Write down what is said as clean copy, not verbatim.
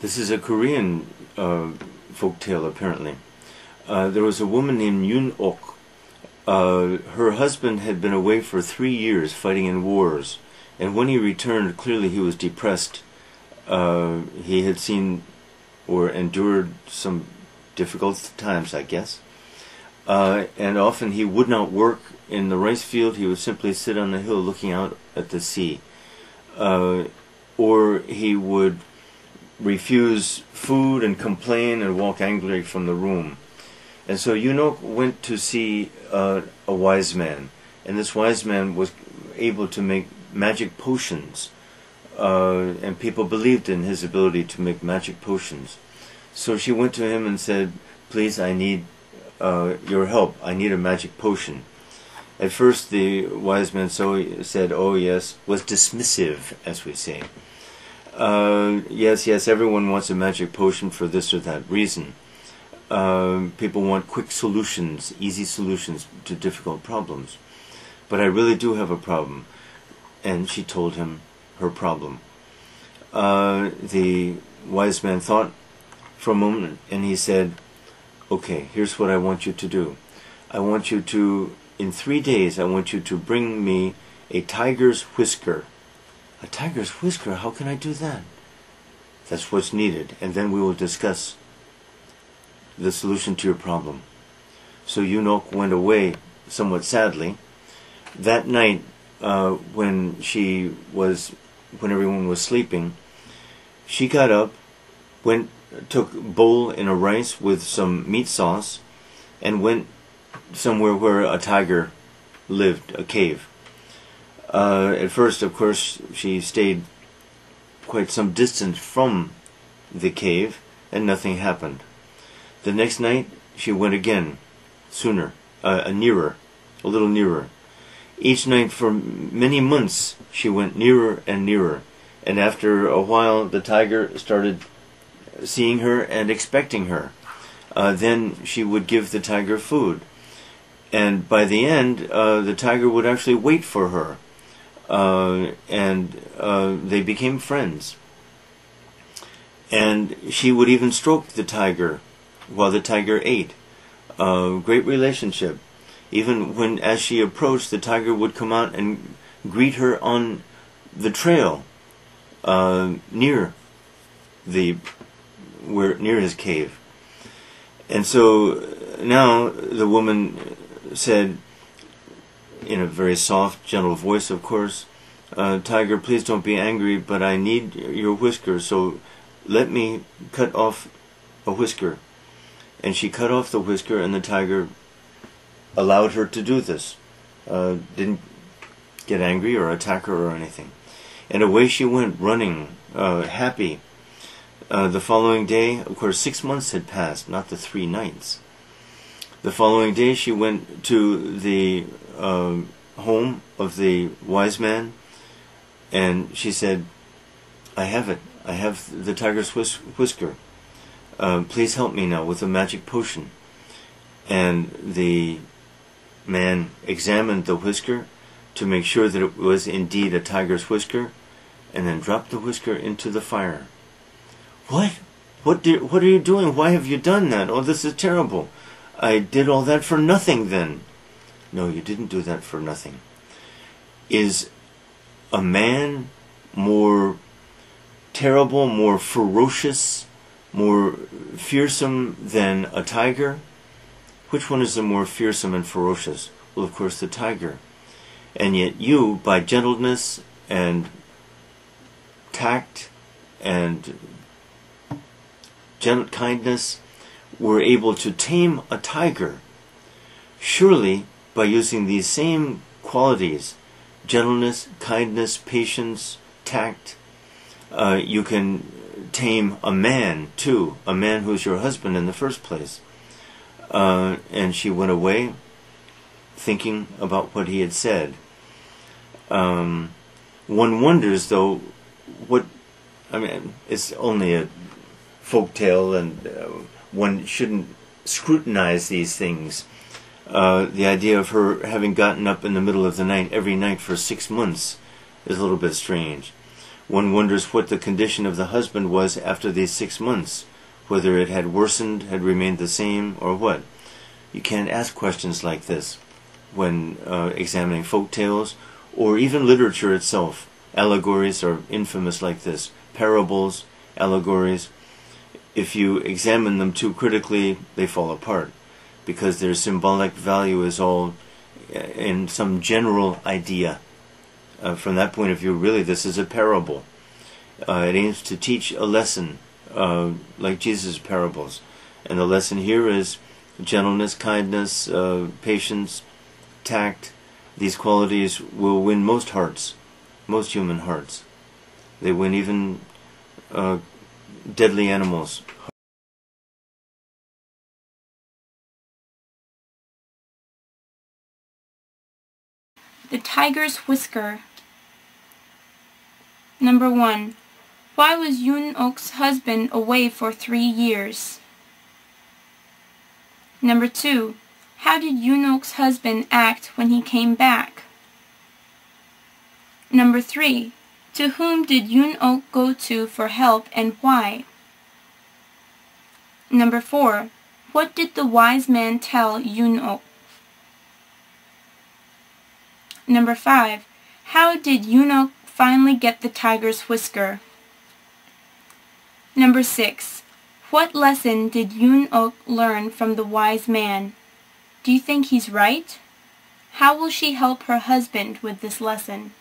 This is a Korean folk tale, apparently. There was a woman named Yoon-ok. Her husband had been away for 3 years fighting in wars, and when he returned, clearly he was depressed. He had seen or endured some difficult times, I guess. And often he would not work in the rice field. He would simply sit on the hill looking out at the sea. Or he would refuse food and complain and walk angrily from the room. And so Yoon-ok went to see a wise man, and this wise man was able to make magic potions, and people believed in his ability to make magic potions. So she went to him and said, "Please, I need your help. I need a magic potion." At first the wise man said, "Oh yes," was dismissive, as we say. Yes, everyone wants a magic potion for this or that reason. People want quick solutions, easy solutions to difficult problems. But I really do have a problem. And she told him her problem. The wise man thought for a moment, and he said, "Okay, here's what I want you to do. I want you to, in 3 days, I want you to bring me a tiger's whisker." "A tiger's whisker? How can I do that?" "That's what's needed, and then we will discuss the solution to your problem." So Yoon-ok went away somewhat sadly. That night, when everyone was sleeping, she got up, took a bowl in a rice with some meat sauce, and went somewhere where a tiger lived, a cave. At first, of course, she stayed quite some distance from the cave, and nothing happened. The next night, she went again, nearer, a little nearer. Each night for many months, she went nearer and nearer. And after a while, the tiger started seeing her and expecting her. Then she would give the tiger food. And by the end, the tiger would actually wait for her. And they became friends. And she would even stroke the tiger while the tiger ate. Great relationship. Even as she approached, the tiger would come out and greet her on the trail near his cave. And so now the woman said, in a very soft, gentle voice, of course, "Tiger, please don't be angry, but I need your whisker, so let me cut off a whisker." And she cut off the whisker, and the tiger allowed her to do this. Didn't get angry or attack her or anything. And away she went, running, happy. The following day, of course, 6 months had passed, not the 3 nights. The following day she went to the home of the wise man, and she said, "I have it. I have the tiger's whisker. Please help me now with a magic potion." And the man examined the whisker to make sure that it was indeed a tiger's whisker, and then dropped the whisker into the fire. "What? What are you doing? Why have you done that? Oh, this is terrible. I did all that for nothing then." "No, you didn't do that for nothing. Is a man more terrible, more ferocious, more fearsome than a tiger? Which one is the more fearsome and ferocious?" "Well, of course, the tiger. And yet you, by gentleness and tact and kindness, were able to tame a tiger. Surely, by using these same qualities, gentleness, kindness, patience, tact, you can tame a man too, a man who's your husband in the first place." And she went away thinking about what he had said. One wonders, though, it's only a folk tale, and one shouldn't scrutinize these things. The idea of her having gotten up in the middle of the night every night for 6 months is a little bit strange. One wonders what the condition of the husband was after these 6 months, whether it had worsened, had remained the same, or what. You can't ask questions like this when examining folk tales, or even literature itself. Allegories are infamous like this. Parables, allegories. If you examine them too critically, they fall apart, because their symbolic value is all in some general idea. From that point of view, really, this is a parable. It aims to teach a lesson, like Jesus' parables. And the lesson here is gentleness, kindness, patience, tact. These qualities will win most hearts, most human hearts. They win even deadly animals. The Tiger's Whisker. Number 1. Why was Yoon-ok's husband away for 3 years? Number 2. How did Yoon-ok's husband act when he came back? Number 3. To whom did Yoon-ok go to for help and why? Number 4. What did the wise man tell Yoon-ok? Number 5. How did Yoon-ok finally get the tiger's whisker? Number 6. What lesson did Yoon-ok learn from the wise man? Do you think he's right? How will she help her husband with this lesson?